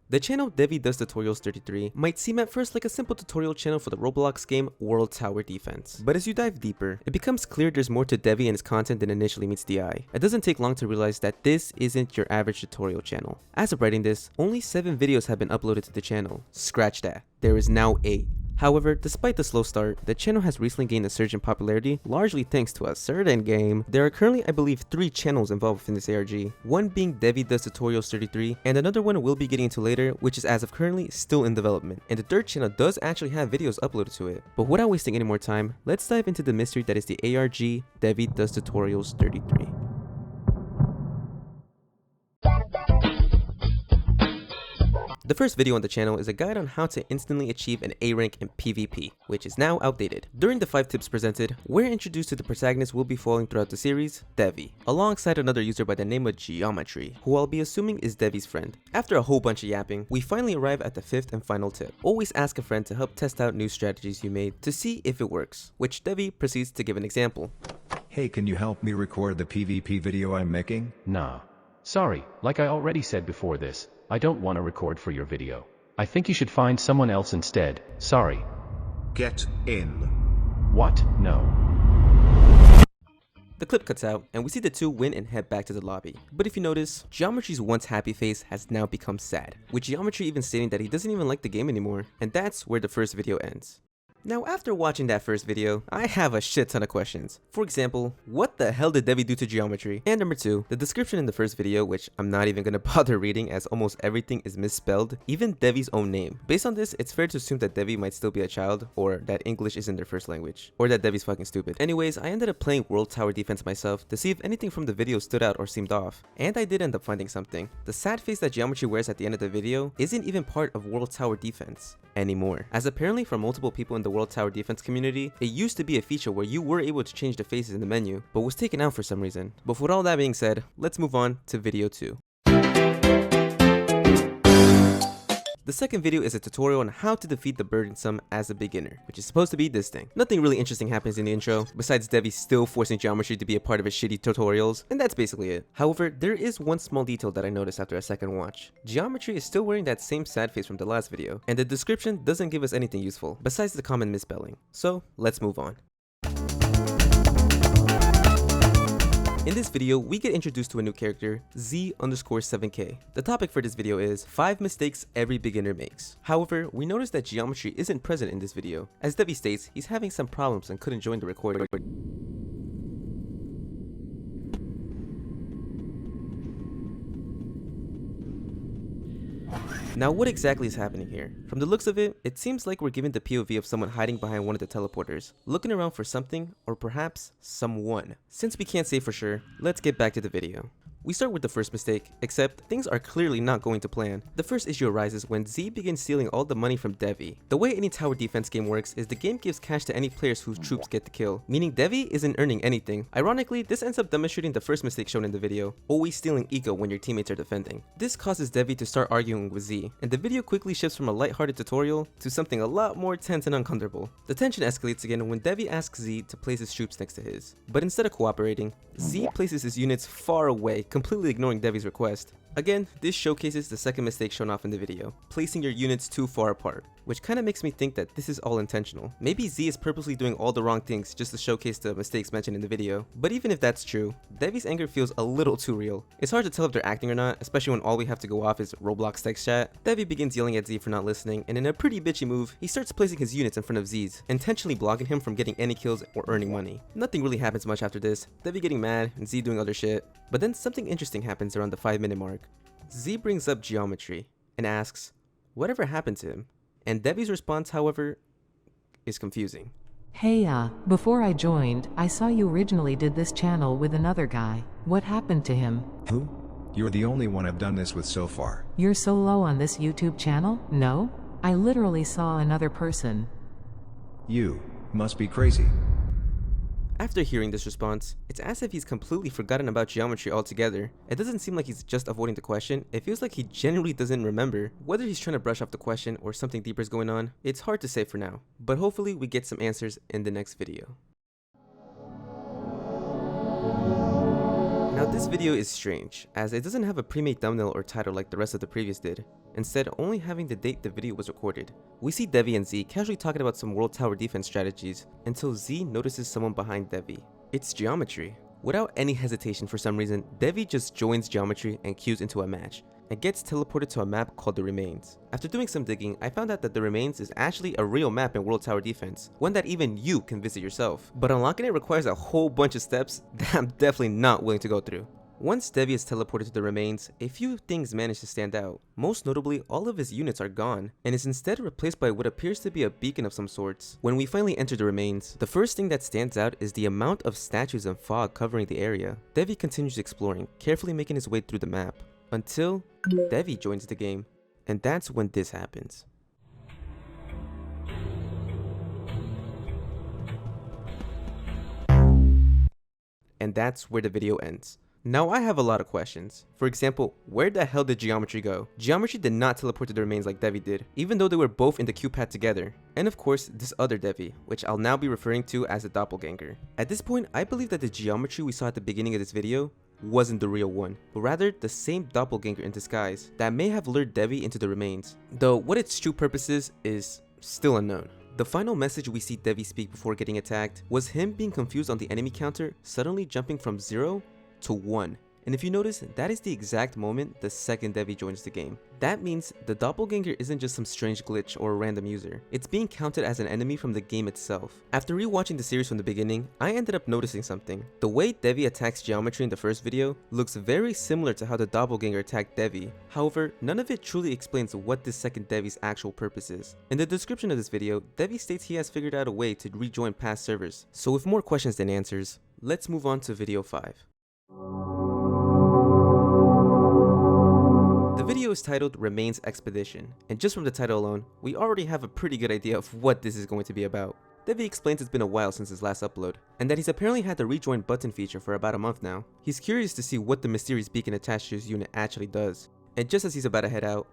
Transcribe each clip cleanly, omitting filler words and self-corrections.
The channel DeivyDoesTutorials33 might seem at first like a simple tutorial channel for the Roblox game World Tower Defense, but as you dive deeper, it becomes clear there's more to Devy and his content than initially meets the eye. It doesn't take long to realize that this isn't your average tutorial channel. As of writing this, only 7 videos have been uploaded to the channel. Scratch that, there is now 8. However, despite the slow start, the channel has recently gained a surge in popularity, largely thanks to a certain game. There are currently, I believe, 3 channels involved within this ARG, one being DeivyDoesTutorials33, and another one we'll be getting into later, which is as of currently still in development. And the third channel does actually have videos uploaded to it. But without wasting any more time, let's dive into the mystery that is the ARG DeivyDoesTutorials33. The first video on the channel is a guide on how to instantly achieve an A rank in PvP, which is now outdated. During the 5 tips presented, we're introduced to the protagonist we'll be following throughout the series, Devy, alongside another user by the name of Geometry, who I'll be assuming is Devy's friend. After a whole bunch of yapping, we finally arrive at the 5th and final tip. Always ask a friend to help test out new strategies you made to see if it works, which Devy proceeds to give an example. Hey, can you help me record the PvP video I'm making? Nah. Sorry, like I already said before this, I don't want to record for your video. I think you should find someone else instead. Sorry. Get in. What? No. The clip cuts out, and we see the two win and head back to the lobby. But if you notice, Geometry's once happy face has now become sad, with Geometry even stating that he doesn't even like the game anymore, and that's where the first video ends. Now, after watching that first video, I have a shit ton of questions. For example, what the hell did Devy do to Geometry? And number 2, the description in the first video, which I'm not even gonna bother reading as almost everything is misspelled, even Devy's own name. Based on this, it's fair to assume that Devy might still be a child, or that English isn't their first language, or that Devy's fucking stupid. Anyways, I ended up playing World Tower Defense myself to see if anything from the video stood out or seemed off, and I did end up finding something. The sad face that Geometry wears at the end of the video isn't even part of World Tower Defense anymore, as apparently for multiple people in the World Tower Defense community, it used to be a feature where you were able to change the faces in the menu, but was taken out for some reason. But with all that being said, let's move on to video 2. The second video is a tutorial on how to defeat the burdensome as a beginner, which is supposed to be this thing. Nothing really interesting happens in the intro, besides Devy still forcing Geometry to be a part of his shitty tutorials, and that's basically it. However, there is one small detail that I noticed after a second watch. Geometry is still wearing that same sad face from the last video, and the description doesn't give us anything useful, besides the common misspelling. So, let's move on. In this video, we get introduced to a new character, Z_7K. The topic for this video is 5 mistakes every beginner makes. However, we notice that Geometry isn't present in this video. As Devy states, he's having some problems and couldn't join the recording. Now, what exactly is happening here? From the looks of it, it seems like we're given the POV of someone hiding behind one of the teleporters, looking around for something, or perhaps someone. Since we can't say for sure, let's get back to the video. We start with the first mistake, except things are clearly not going to plan. The first issue arises when Z begins stealing all the money from Devy. The way any tower defense game works is the game gives cash to any players whose troops get the kill, meaning Devy isn't earning anything. Ironically, this ends up demonstrating the first mistake shown in the video, always stealing ego when your teammates are defending. This causes Devy to start arguing with Z, and the video quickly shifts from a lighthearted tutorial to something a lot more tense and uncomfortable. The tension escalates again when Devy asks Z to place his troops next to his, but instead of cooperating, Z places his units far away, completely ignoring Devy's request. Again, this showcases the second mistake shown off in the video, placing your units too far apart, which kinda makes me think that this is all intentional. Maybe Z is purposely doing all the wrong things just to showcase the mistakes mentioned in the video. But even if that's true, Devy's anger feels a little too real. It's hard to tell if they're acting or not, especially when all we have to go off is Roblox text chat. Devy begins yelling at Z for not listening, and in a pretty bitchy move, he starts placing his units in front of Z's, intentionally blocking him from getting any kills or earning money. Nothing really happens much after this, Devy getting mad and Z doing other shit. But then something interesting happens around the 5-minute mark. Z brings up Geometry and asks, whatever happened to him? And Devy's response, however, is confusing. Hey, before I joined, I saw you originally did this channel with another guy. What happened to him? Who? You're the only one I've done this with so far. You're solo on this YouTube channel? No? I literally saw another person. You must be crazy. After hearing this response, it's as if he's completely forgotten about Geometry altogether. It doesn't seem like he's just avoiding the question, it feels like he genuinely doesn't remember. Whether he's trying to brush off the question or something deeper is going on, it's hard to say for now, but hopefully we get some answers in the next video. Now this video is strange, as it doesn't have a pre-made thumbnail or title like the rest of the previous did. instead only having the date the video was recorded. We see Devi and Z casually talking about some world tower defense strategies until Z notices someone behind Devi. It's Geometry. Without any hesitation, for some reason, Devi just joins Geometry and queues into a match, and gets teleported to a map called The Remains. After doing some digging, I found out that The Remains is actually a real map in World Tower Defense, one that even you can visit yourself. But unlocking it requires a whole bunch of steps that I'm definitely not willing to go through. Once Devi is teleported to The Remains, a few things manage to stand out. Most notably, all of his units are gone, and is instead replaced by what appears to be a beacon of some sorts. When we finally enter The Remains, the first thing that stands out is the amount of statues and fog covering the area. Devi continues exploring, carefully making his way through the map, until Devi joins the game. And that's when this happens. And that's where the video ends. Now I have a lot of questions. For example, where the hell did Geometry go? Geometry did not teleport to The Remains like Devi did, even though they were both in the queue pad together. And of course, this other Devi, which I'll now be referring to as the doppelganger. At this point, I believe that the Geometry we saw at the beginning of this video wasn't the real one, but rather the same doppelganger in disguise that may have lured Devi into The Remains, though what its true purpose is still unknown. The final message we see Devi speak before getting attacked was him being confused on the enemy counter suddenly jumping from 0 to 1. And if you notice, that is the exact moment the second Devi joins the game. That means the doppelganger isn't just some strange glitch or a random user. It's being counted as an enemy from the game itself. After rewatching the series from the beginning, I ended up noticing something. The way Devi attacks Geometry in the first video looks very similar to how the doppelganger attacked Devi. However, none of it truly explains what this second Devi's actual purpose is. In the description of this video, Devi states he has figured out a way to rejoin past servers. So with more questions than answers, let's move on to video 5. The video is titled Remains Expedition, and just from the title alone, we already have a pretty good idea of what this is going to be about. Devi explains it's been a while since his last upload, and that he's apparently had the rejoin button feature for about a month now. He's curious to see what the mysterious beacon attached to his unit actually does, and just as he's about to head out,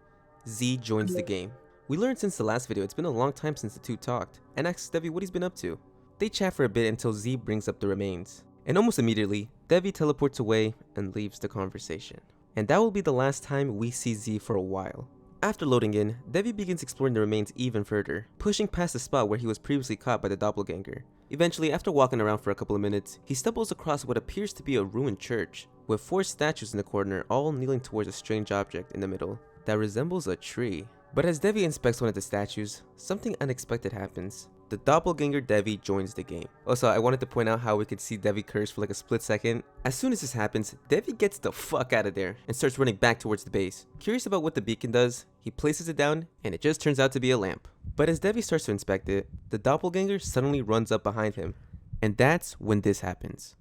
Z joins the game. We learned since the last video it's been a long time since the two talked, and asks Devi what he's been up to. They chat for a bit until Z brings up The Remains, and almost immediately, Devi teleports away and leaves the conversation. And that will be the last time we see Z for a while. After loading in, Devi begins exploring The Remains even further, pushing past the spot where he was previously caught by the doppelganger. Eventually, after walking around for a couple of minutes, he stumbles across what appears to be a ruined church, with 4 statues in the corner all kneeling towards a strange object in the middle that resembles a tree. But as Devi inspects one of the statues, something unexpected happens. The doppelganger Devi joins the game. Also, I wanted to point out how we could see Devi curse for like a split second. As soon as this happens, Devi gets the fuck out of there and starts running back towards the base. Curious about what the beacon does, he places it down and it just turns out to be a lamp. But as Devi starts to inspect it, the doppelganger suddenly runs up behind him. And that's when this happens.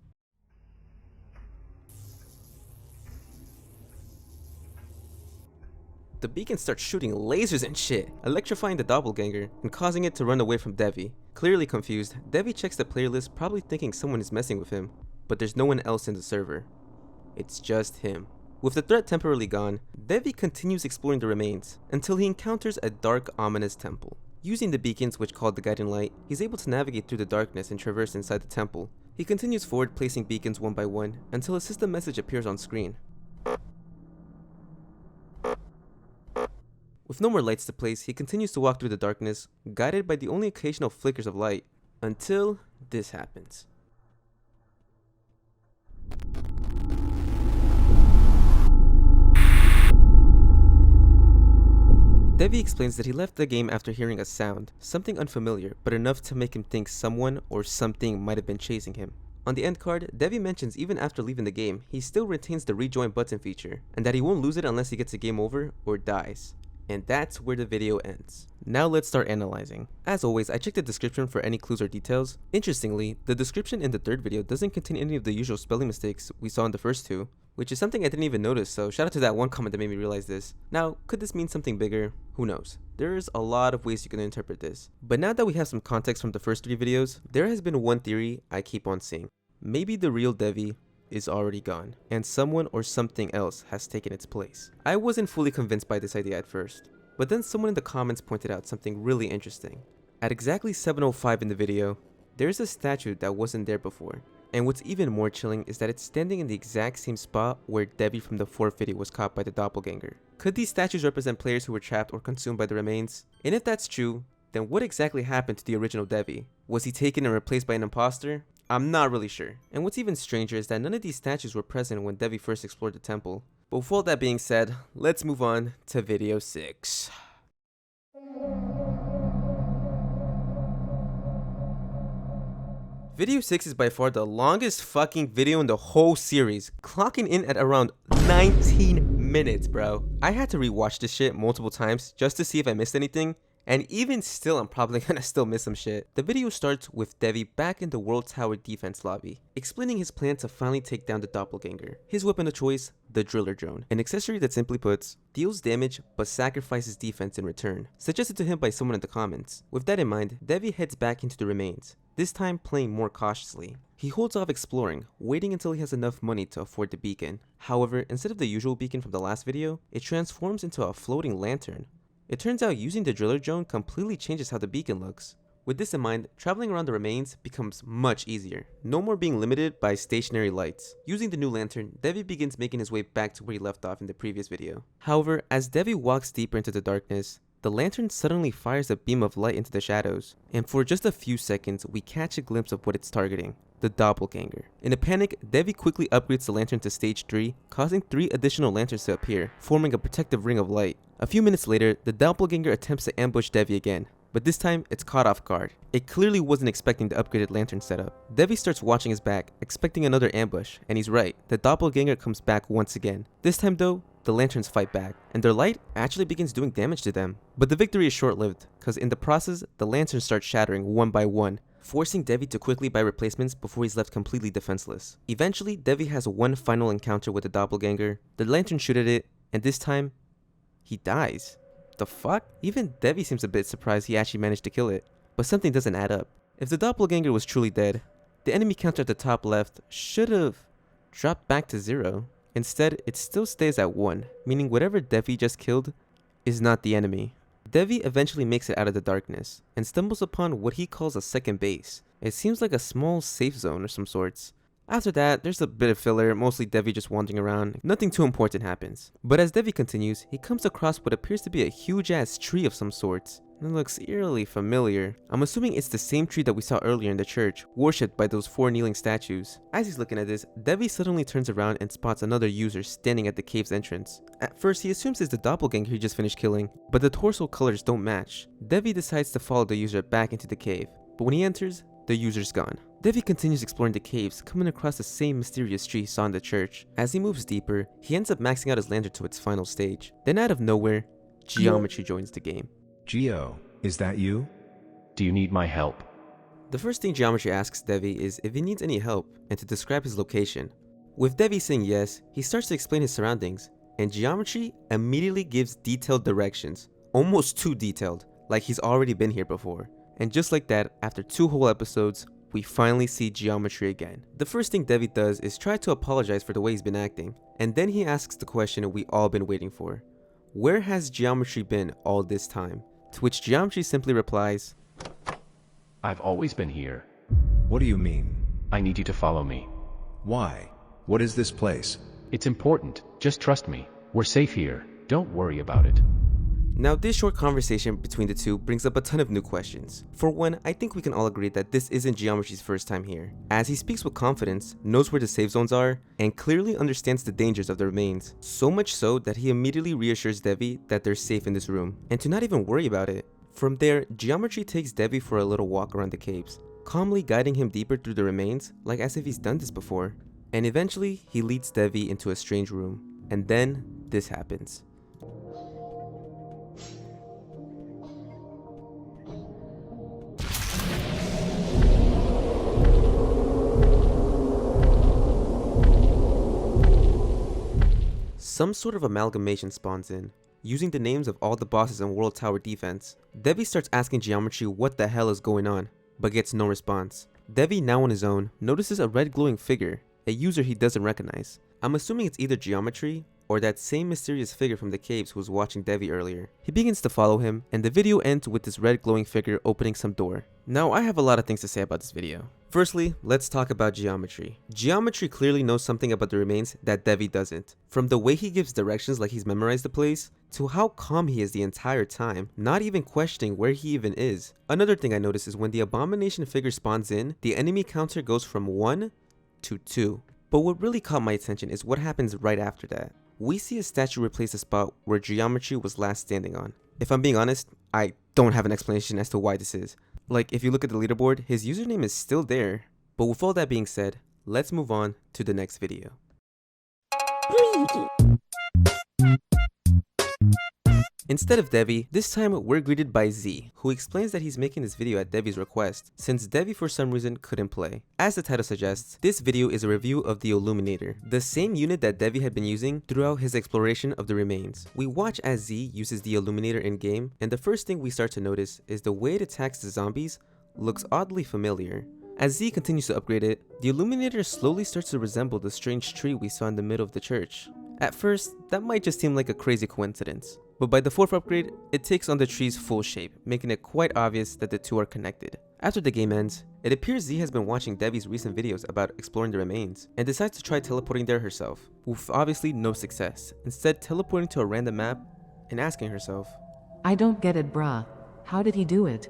The beacon starts shooting lasers and shit, electrifying the doppelganger and causing it to run away from Devi. Clearly confused, Devi checks the player list, probably thinking someone is messing with him, but there's no one else in the server. It's just him. With the threat temporarily gone, Devi continues exploring The Remains until he encounters a dark, ominous temple. Using the beacons, which called the guiding light, he's able to navigate through the darkness and traverse inside the temple. He continues forward, placing beacons one by one until a system message appears on screen. With no more lights to place, he continues to walk through the darkness, guided by the only occasional flickers of light, until this happens. Devi explains that he left the game after hearing a sound, something unfamiliar, but enough to make him think someone or something might have been chasing him. On the end card, Devi mentions even after leaving the game, he still retains the rejoin button feature, and that he won't lose it unless he gets the game over or dies. And that's where the video ends. Now let's start analyzing. As always, I checked the description for any clues or details. Interestingly, the description in the third video doesn't contain any of the usual spelling mistakes we saw in the first two, which is something I didn't even notice, so shout out to that one comment that made me realize this. Now, could this mean something bigger? Who knows? There's a lot of ways you can interpret this. But now that we have some context from the first 3 videos, there has been one theory I keep on seeing. Maybe the real Devi is already gone, and someone or something else has taken its place. I wasn't fully convinced by this idea at first, but then someone in the comments pointed out something really interesting. At exactly 7:05 in the video, there's a statue that wasn't there before. And what's even more chilling is that it's standing in the exact same spot where Devi from the 4th video was caught by the doppelganger. Could these statues represent players who were trapped or consumed by the remains? And if that's true, then what exactly happened to the original Devi? Was he taken and replaced by an imposter? I'm not really sure. And what's even stranger is that none of these statues were present when Devi first explored the temple. But with all that being said, let's move on to video 6. Video 6 is by far the longest fucking video in the whole series, clocking in at around 19 minutes, bro. I had to rewatch this shit multiple times just to see if I missed anything, and even still I'm probably gonna still miss some shit. The video starts with Devi back in the World Tower defense lobby, explaining his plan to finally take down the doppelganger. His weapon of choice, the driller drone, an accessory that simply puts, deals damage but sacrifices defense in return, suggested to him by someone in the comments. With that in mind, Devi heads back into the remains, this time playing more cautiously. He holds off exploring, waiting until he has enough money to afford the beacon. However, instead of the usual beacon from the last video, it transforms into a floating lantern. It turns out using the driller drone completely changes how the beacon looks. With this in mind, traveling around the remains becomes much easier. No more being limited by stationary lights. Using the new lantern, Devi begins making his way back to where he left off in the previous video. However, as Devi walks deeper into the darkness, the lantern suddenly fires a beam of light into the shadows, and for just a few seconds we catch a glimpse of what it's targeting, the doppelganger. In a panic, Devi quickly upgrades the lantern to stage 3, causing 3 additional lanterns to appear, forming a protective ring of light. A few minutes later, the doppelganger attempts to ambush Devi again, but this time it's caught off guard. It clearly wasn't expecting the upgraded lantern setup. Devi starts watching his back, expecting another ambush, and he's right, the doppelganger comes back once again. This time though, the lanterns fight back, and their light actually begins doing damage to them. But the victory is short-lived, cause in the process, the lanterns start shattering one by one, forcing Devi to quickly buy replacements before he's left completely defenseless. Eventually, Devi has one final encounter with the doppelganger. The lantern shoot at it, and this time, he dies. The fuck? Even Devi seems a bit surprised he actually managed to kill it. But something doesn't add up. If the doppelganger was truly dead, the enemy counter at the top left should have dropped back to 0. Instead, it still stays at 1, meaning whatever Devi just killed is not the enemy. Devi eventually makes it out of the darkness, and stumbles upon what he calls a second base. It seems like a small safe zone of some sorts. After that, there's a bit of filler, mostly Devi just wandering around. Nothing too important happens. But as Devi continues, he comes across what appears to be a huge ass tree of some sorts. It looks eerily familiar. I'm assuming it's the same tree that we saw earlier in the church, worshipped by those 4 kneeling statues. As he's looking at this, Devi suddenly turns around and spots another user standing at the cave's entrance. At first, he assumes it's the doppelganger he just finished killing, but the torso colors don't match. Devi decides to follow the user back into the cave, but when he enters, the user's gone. Devi continues exploring the caves, coming across the same mysterious tree he saw in the church. As he moves deeper, he ends up maxing out his lantern to its final stage. Then out of nowhere, Geometry joins the game. Geo, is that you? Do you need my help? The first thing Geometry asks Devi is if he needs any help and to describe his location. With Devi saying yes, he starts to explain his surroundings, and Geometry immediately gives detailed directions, almost too detailed, like he's already been here before. And just like that, after 2 whole episodes, we finally see Geometry again. The first thing Devi does is try to apologize for the way he's been acting, and then he asks the question we all been waiting for. Where has Geometry been all this time? To which Geometry simply replies, I've always been here. What do you mean? I need you to follow me. Why? What is this place? It's important. Just trust me. We're safe here. Don't worry about it. Now this short conversation between the two brings up a ton of new questions. For one, I think we can all agree that this isn't Geometry's first time here, as he speaks with confidence, knows where the safe zones are, and clearly understands the dangers of the remains. So much so that he immediately reassures Devi that they're safe in this room, and to not even worry about it. From there, Geometry takes Devi for a little walk around the caves, calmly guiding him deeper through the remains, like as if he's done this before. And eventually, he leads Devi into a strange room, and then this happens. Some sort of amalgamation spawns in, using the names of all the bosses in World Tower defense. Devi starts asking Geometry what the hell is going on, but gets no response. Devi, now on his own, notices a red glowing figure, a user he doesn't recognize. I'm assuming it's either Geometry or that same mysterious figure from the caves who was watching Devi earlier. He begins to follow him, and the video ends with this red glowing figure opening some door. Now I have a lot of things to say about this video. Firstly, let's talk about Geometry. Geometry clearly knows something about the remains that Devi doesn't. From the way he gives directions like he's memorized the place, to how calm he is the entire time, not even questioning where he even is. Another thing I noticed is when the abomination figure spawns in, the enemy counter goes from 1 to 2. But what really caught my attention is what happens right after that. We see a statue replace a spot where Geometry was last standing on. If I'm being honest, I don't have an explanation as to why this is. Like, if you look at the leaderboard, his username is still there. But with all that being said, let's move on to the next video. Instead of Devi, this time we're greeted by Z, who explains that he's making this video at Devi's request, since Devi for some reason couldn't play. As the title suggests, this video is a review of the Illuminator, the same unit that Devi had been using throughout his exploration of the remains. We watch as Z uses the Illuminator in-game, and the first thing we start to notice is the way it attacks the zombies looks oddly familiar. As Z continues to upgrade it, the Illuminator slowly starts to resemble the strange tree we saw in the middle of the church. At first, that might just seem like a crazy coincidence, but by the 4th upgrade, it takes on the tree's full shape, making it quite obvious that the two are connected. After the game ends, it appears Z has been watching Devi's recent videos about exploring the remains, and decides to try teleporting there herself, with obviously no success, instead teleporting to a random map and asking herself, I don't get it, bruh. How did he do it?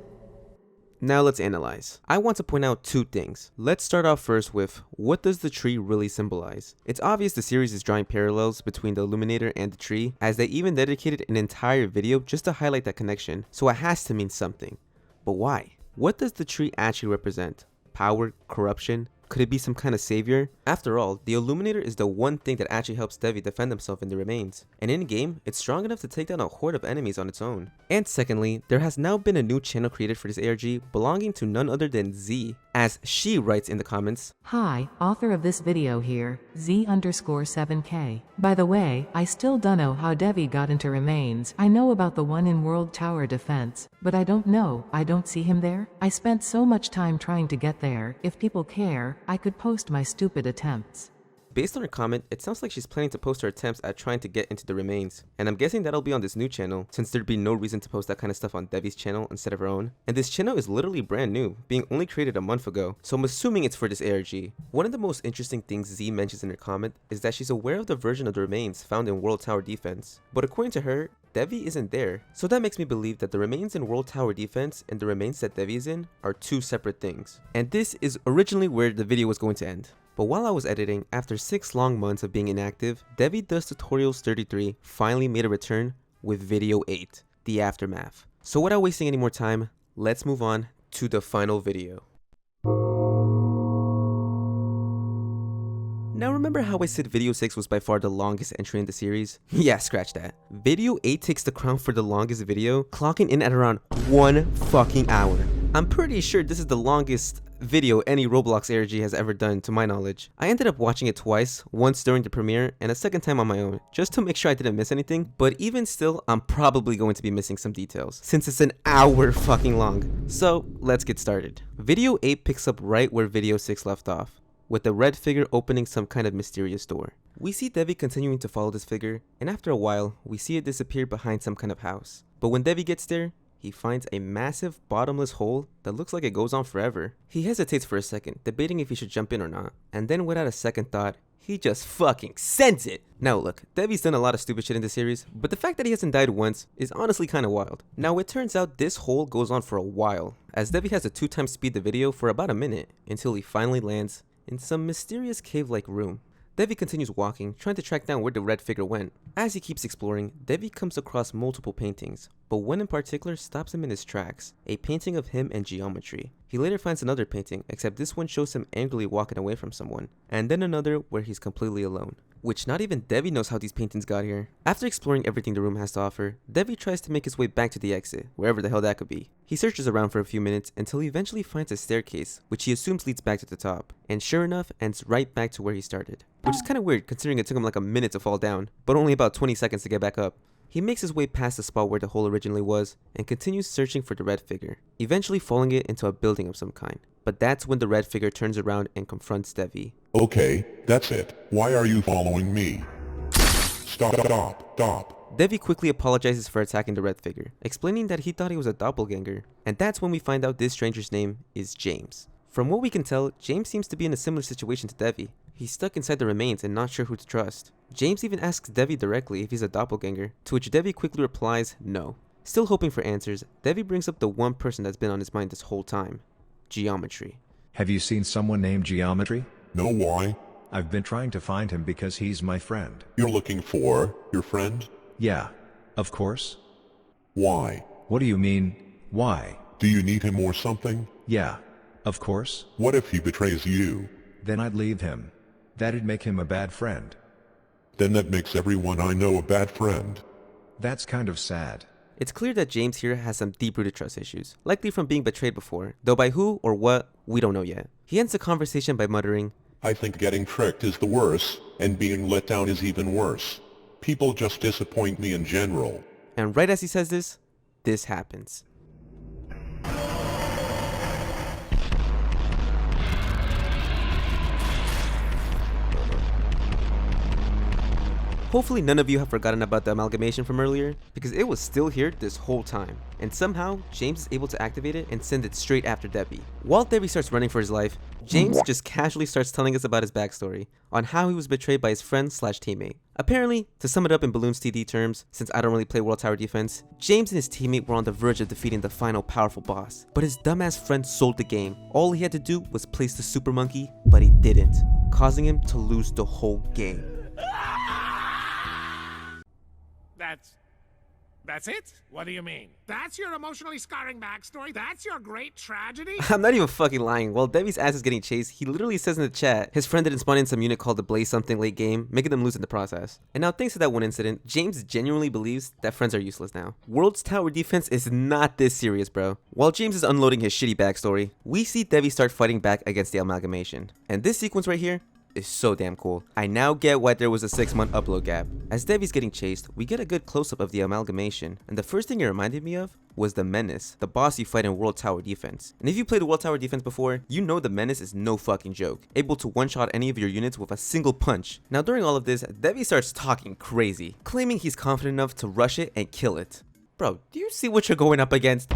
Now let's analyze. I want to point out two things. Let's start off first with, what does the tree really symbolize? It's obvious the series is drawing parallels between the Illuminator and the tree, as they even dedicated an entire video just to highlight that connection, so it has to mean something. But why? What does the tree actually represent? Power? Corruption? Could it be some kind of savior? After all, the Illuminator is the one thing that actually helps Devi defend himself in the remains, and in-game, it's strong enough to take down a horde of enemies on its own. And secondly, there has now been a new channel created for this ARG belonging to none other than Z, as she writes in the comments, Hi, author of this video here, Z_7K. By the way, I still don't know how Devi got into remains. I know about the one in World Tower Defense, but I don't see him there. I spent so much time trying to get there. If people care, I could post my stupid attempts. Based on her comment, it sounds like she's planning to post her attempts at trying to get into the remains, and I'm guessing that'll be on this new channel, since there'd be no reason to post that kind of stuff on Devi's channel instead of her own. And this channel is literally brand new, being only created a month ago, so I'm assuming it's for this ARG. One of the most interesting things Z mentions in her comment is that she's aware of the version of the remains found in World Tower Defense, but according to her, Devi isn't there, so that makes me believe that the remains in World Tower Defense and the remains that Devi is in are two separate things. And this is originally where the video was going to end. But while I was editing, after 6 long months of being inactive, DeivyDoesTutorials33 finally made a return with video 8, the aftermath. So without wasting any more time, let's move on to the final video. Now remember how I said video 6 was by far the longest entry in the series? Yeah, scratch that. Video 8 takes the crown for the longest video, clocking in at around 1 fucking hour. I'm pretty sure this is the longest video any Roblox ARG has ever done to my knowledge. I ended up watching it twice, once during the premiere and a second time on my own, just to make sure I didn't miss anything, but even still, I'm probably going to be missing some details, since it's an hour fucking long. So, let's get started. Video 8 picks up right where video 6 left off, with the red figure opening some kind of mysterious door. We see Devi continuing to follow this figure, and after a while, we see it disappear behind some kind of house. But when Devi gets there, he finds a massive bottomless hole that looks like it goes on forever. He hesitates for a second, debating if he should jump in or not, and then without a second thought, he just fucking sends it! Now look, Devi's done a lot of stupid shit in this series, but the fact that he hasn't died once is honestly kinda wild. Now it turns out this hole goes on for a while, as Devi has to 2 times speed the video for about a minute, until he finally lands in some mysterious cave-like room. Devi continues walking, trying to track down where the red figure went. As he keeps exploring, Devi comes across multiple paintings, but one in particular stops him in his tracks, a painting of him and Geometry. He later finds another painting, except this one shows him angrily walking away from someone, and then another where he's completely alone, which not even Devi knows how these paintings got here. After exploring everything the room has to offer, Devi tries to make his way back to the exit, wherever the hell that could be. He searches around for a few minutes until he eventually finds a staircase, which he assumes leads back to the top, and sure enough ends right back to where he started. Which is kinda weird considering it took him like a minute to fall down, but only about 20 seconds to get back up. He makes his way past the spot where the hole originally was, and continues searching for the red figure, eventually falling it into a building of some kind. But that's when the red figure turns around and confronts Devi. Okay, that's it. Why are you following me? Stop. Devi quickly apologizes for attacking the red figure, explaining that he thought he was a doppelganger, and that's when we find out this stranger's name is James. From what we can tell, James seems to be in a similar situation to Devi. He's stuck inside the remains and not sure who to trust. James even asks Devi directly if he's a doppelganger, to which Devi quickly replies no. Still hoping for answers, Devi brings up the one person that's been on his mind this whole time: Geometry. Have you seen someone named Geometry? No, why? I've been trying to find him because he's my friend. You're looking for your friend? Yeah. Of course. Why? What do you mean, why? Do you need him or something? Yeah. Of course. What if he betrays you? Then I'd leave him. That'd make him a bad friend. Then that makes everyone I know a bad friend. That's kind of sad. It's clear that James here has some deep-rooted trust issues, likely from being betrayed before, though by who or what, we don't know yet. He ends the conversation by muttering, I think getting tricked is the worst, and being let down is even worse. People just disappoint me in general. and right as he says this happens. Hopefully none of you have forgotten about the amalgamation from earlier, because it was still here this whole time, and somehow James is able to activate it and send it straight after Debbie. While Debbie starts running for his life, James just casually starts telling us about his backstory, on how he was betrayed by his friend slash teammate. Apparently, to sum it up in Balloons TD terms, since I don't really play World Tower Defense, James and his teammate were on the verge of defeating the final powerful boss, but his dumbass friend sold the game. All he had to do was place the super monkey, but he didn't, causing him to lose the whole game. That's it? What do you mean? That's your emotionally scarring backstory? That's your great tragedy? I'm not even fucking lying. While Debbie's ass is getting chased, he literally says in the chat his friend didn't spawn in some unit called the Blaze something late game, making them lose in the process. And now thanks to that one incident, James genuinely believes that friends are useless now. World's tower defense is not this serious, bro. While James is unloading his shitty backstory, we see Debbie start fighting back against the amalgamation. And this sequence right here is so damn cool. I now get why there was a 6-month upload gap. As Debbie's getting chased, we get a good close-up of the amalgamation, and the first thing it reminded me of was the Menace, the boss you fight in World Tower Defense. And if you played World Tower Defense before, you know the Menace is no fucking joke, able to one-shot any of your units with a single punch. Now during all of this, Debbie starts talking crazy, claiming he's confident enough to rush it and kill it. Bro, do you see what you're going up against?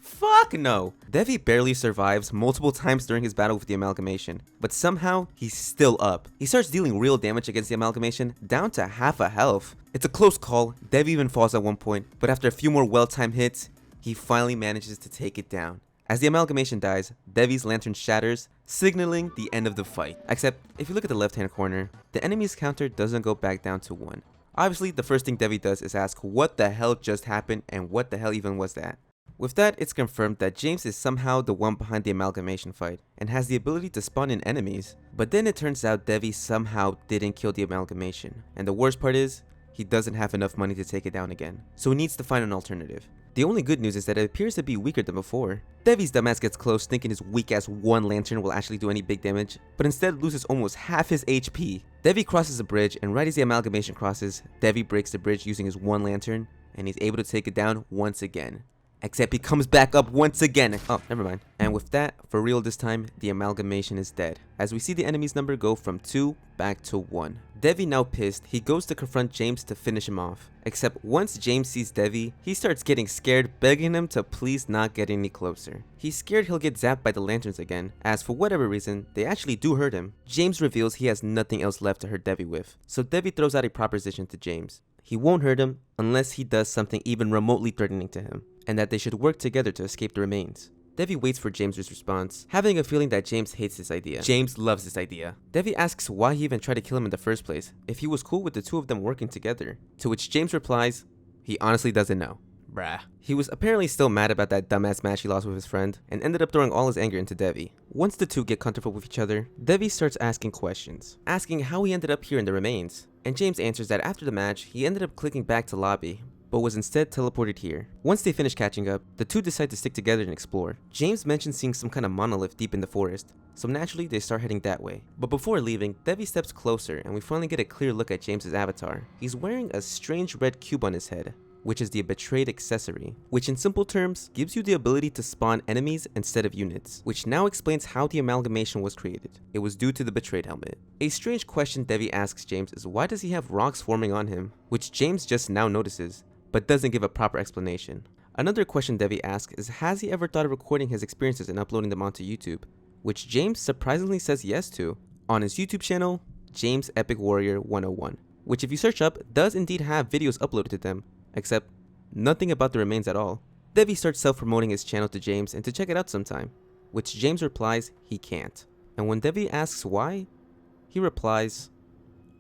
Fuck no! Devi barely survives multiple times during his battle with the amalgamation, but somehow he's still up. He starts dealing real damage against the amalgamation, down to half a health. It's a close call, Devi even falls at one point, but after a few more well-timed hits, he finally manages to take it down. As the amalgamation dies, Devi's lantern shatters, signaling the end of the fight. Except, if you look at the left-hand corner, the enemy's counter doesn't go back down to 1. Obviously, the first thing Devi does is ask what the hell just happened and what the hell even was that. With that, it's confirmed that James is somehow the one behind the amalgamation fight, and has the ability to spawn in enemies. But then it turns out Devi somehow didn't kill the amalgamation, and the worst part is, he doesn't have enough money to take it down again, so he needs to find an alternative. The only good news is that it appears to be weaker than before. Devi's dumbass gets close thinking his weak ass one lantern will actually do any big damage, but instead loses almost half his HP. Devi crosses a bridge, and right as the amalgamation crosses, Devi breaks the bridge using his one lantern, and he's able to take it down once again. Except he comes back up once again. Oh, never mind. And with that, for real this time, the amalgamation is dead, as we see the enemy's number go from 2 back to 1. Devi now pissed, he goes to confront James to finish him off. Except once James sees Devi, he starts getting scared, begging him to please not get any closer. He's scared he'll get zapped by the lanterns again, as for whatever reason, they actually do hurt him. James reveals he has nothing else left to hurt Devi with, so Devi throws out a proposition to James. He won't hurt him unless he does something even remotely threatening to him, and that they should work together to escape the remains. Devi waits for James's response, having a feeling that James hates this idea. James loves this idea. Devi asks why he even tried to kill him in the first place, if he was cool with the two of them working together, to which James replies, he honestly doesn't know. Bruh. He was apparently still mad about that dumbass match he lost with his friend, and ended up throwing all his anger into Devi. Once the two get comfortable with each other, Devi starts asking questions, asking how he ended up here in the remains, and James answers that after the match, he ended up clicking back to lobby, but was instead teleported here. Once they finish catching up, the two decide to stick together and explore. James mentions seeing some kind of monolith deep in the forest, so naturally they start heading that way. But before leaving, Devi steps closer and we finally get a clear look at James's avatar. He's wearing a strange red cube on his head, which is the betrayed accessory, which in simple terms gives you the ability to spawn enemies instead of units, which now explains how the amalgamation was created. It was due to the betrayed helmet. A strange question Devi asks James is why does he have rocks forming on him, which James just now notices, but doesn't give a proper explanation. Another question Devi asks is, has he ever thought of recording his experiences and uploading them onto YouTube? Which James surprisingly says yes to on his YouTube channel, James Epic Warrior 101, which if you search up does indeed have videos uploaded to them, except nothing about the remains at all. Devi starts self-promoting his channel to James and to check it out sometime, which James replies he can't. And when Devi asks why, he replies,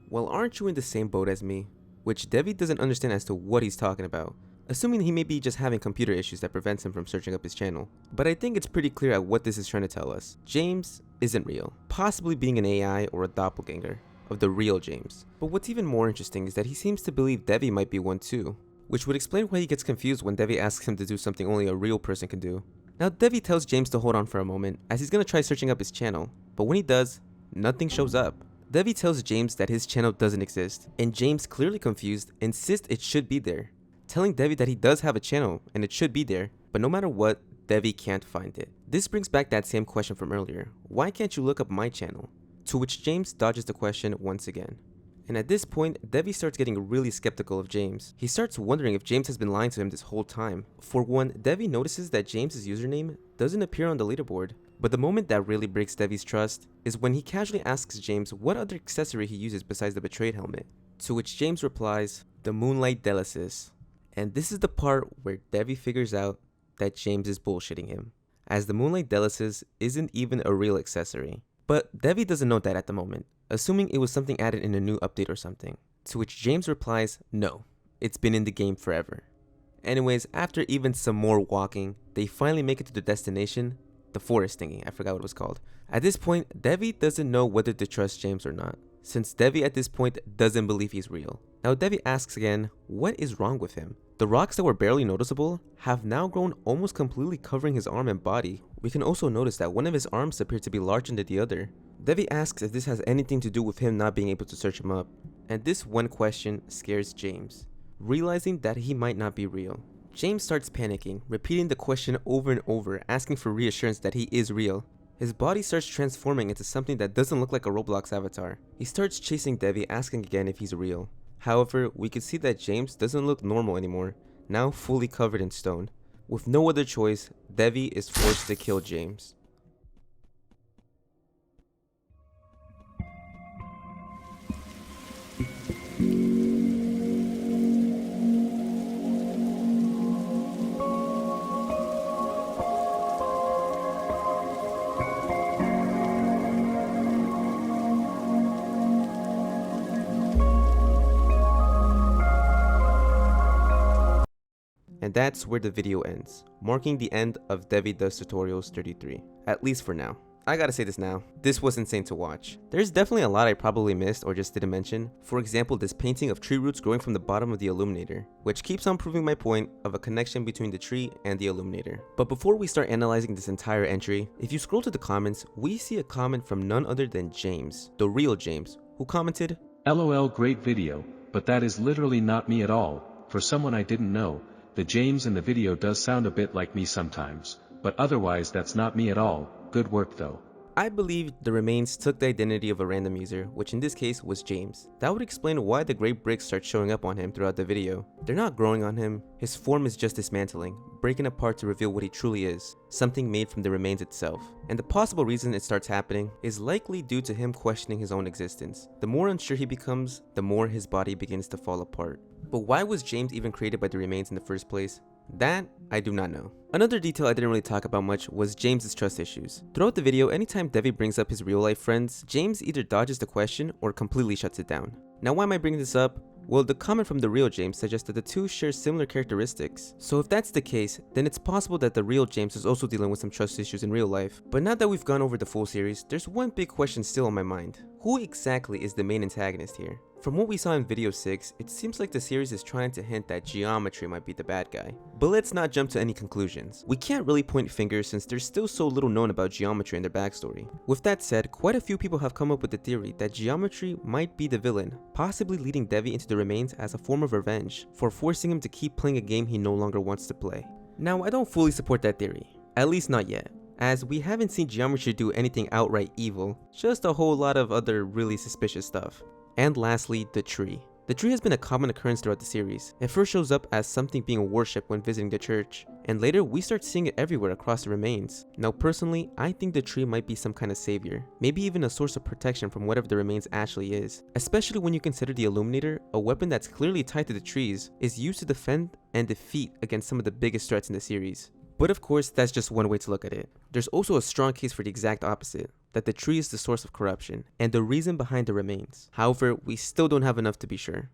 well, aren't you in the same boat as me? Which Devi doesn't understand as to what he's talking about, assuming he may be just having computer issues that prevents him from searching up his channel. But I think it's pretty clear at what this is trying to tell us. James isn't real, possibly being an AI or a doppelganger of the real James. But what's even more interesting is that he seems to believe Devi might be one too, which would explain why he gets confused when Devi asks him to do something only a real person can do. Now Devi tells James to hold on for a moment as he's gonna try searching up his channel, but when he does, nothing shows up. Devi tells James that his channel doesn't exist, and James, clearly confused, insists it should be there, telling Devi that he does have a channel and it should be there, but no matter what, Devi can't find it. This brings back that same question from earlier, why can't you look up my channel? To which James dodges the question once again. And at this point, Devi starts getting really skeptical of James. He starts wondering if James has been lying to him this whole time. For one, Devi notices that James's username doesn't appear on the leaderboard. But the moment that really breaks Devi's trust is when he casually asks James what other accessory he uses besides the betrayed helmet. To which James replies, the Moonlight Delicis. And this is the part where Devi figures out that James is bullshitting him, as the Moonlight Delicis isn't even a real accessory. But Devi doesn't know that at the moment, assuming it was something added in a new update or something. To which James replies, no, it's been in the game forever. Anyways, after even some more walking, they finally make it to their destination, the forest thingy, I forgot what it was called. At this point, Devi doesn't know whether to trust James or not, since Devi at this point doesn't believe he's real. Now Devi asks again, what is wrong with him? The rocks that were barely noticeable have now grown almost completely covering his arm and body. We can also notice that one of his arms appears to be larger than the other. Devi asks if this has anything to do with him not being able to search him up. And this one question scares James, realizing that he might not be real. James starts panicking, repeating the question over and over, asking for reassurance that he is real. His body starts transforming into something that doesn't look like a Roblox avatar. He starts chasing Devi, asking again if he's real. However, we can see that James doesn't look normal anymore, now fully covered in stone. With no other choice, Devi is forced to kill James. And that's where the video ends, marking the end of DeivyDoesTutorials33, at least for now. I gotta say this now, this was insane to watch. There's definitely a lot I probably missed or just didn't mention. For example, this painting of tree roots growing from the bottom of the Illuminator, which keeps on proving my point of a connection between the tree and the Illuminator. But before we start analyzing this entire entry, if you scroll to the comments, we see a comment from none other than James, the real James, who commented, LOL, great video, but that is literally not me at all. For someone I didn't know, the James in the video does sound a bit like me sometimes, but otherwise that's not me at all. Good work though. I believe the remains took the identity of a random user, which in this case was James. That would explain why the gray bricks start showing up on him throughout the video. They're not growing on him, his form is just dismantling, breaking apart to reveal what he truly is, something made from the remains itself. And the possible reason it starts happening is likely due to him questioning his own existence. The more unsure he becomes, the more his body begins to fall apart. But why was James even created by the remains in the first place? That, I do not know. Another detail I didn't really talk about much was James's trust issues. Throughout the video, anytime Devi brings up his real life friends, James either dodges the question or completely shuts it down. Now why am I bringing this up? Well, the comment from the real James suggests that the two share similar characteristics. So if that's the case, then it's possible that the real James is also dealing with some trust issues in real life. But now that we've gone over the full series, there's one big question still on my mind. Who exactly is the main antagonist here? From what we saw in video 6, it seems like the series is trying to hint that Geometry might be the bad guy. But let's not jump to any conclusions. We can't really point fingers since there's still so little known about Geometry and their backstory. With that said, quite a few people have come up with the theory that Geometry might be the villain, possibly leading Devi into the remains as a form of revenge for forcing him to keep playing a game he no longer wants to play. Now, I don't fully support that theory, at least not yet, as we haven't seen Geometry do anything outright evil, just a whole lot of other really suspicious stuff. And lastly, the tree. The tree has been a common occurrence throughout the series. It first shows up as something being worshipped when visiting the church, and later we start seeing it everywhere across the remains. Now personally, I think the tree might be some kind of savior, maybe even a source of protection from whatever the remains actually is. Especially when you consider the Illuminator, a weapon that's clearly tied to the trees, is used to defend and defeat against some of the biggest threats in the series. But of course, that's just one way to look at it. There's also a strong case for the exact opposite, that the tree is the source of corruption, and the reason behind the remains. However, we still don't have enough to be sure.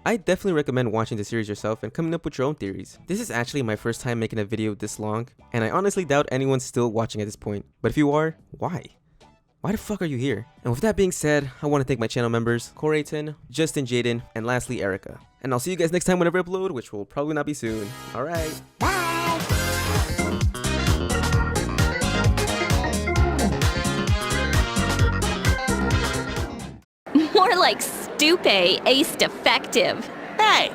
I definitely recommend watching the series yourself and coming up with your own theories. This is actually my first time making a video this long, and I honestly doubt anyone's still watching at this point. But if you are, why? Why the fuck are you here? And with that being said, I want to thank my channel members, Corayton, Justin Jaden, and lastly Erica. And I'll see you guys next time whenever I upload, which will probably not be soon. Alright. More like Stupe Ace Defective. Hey,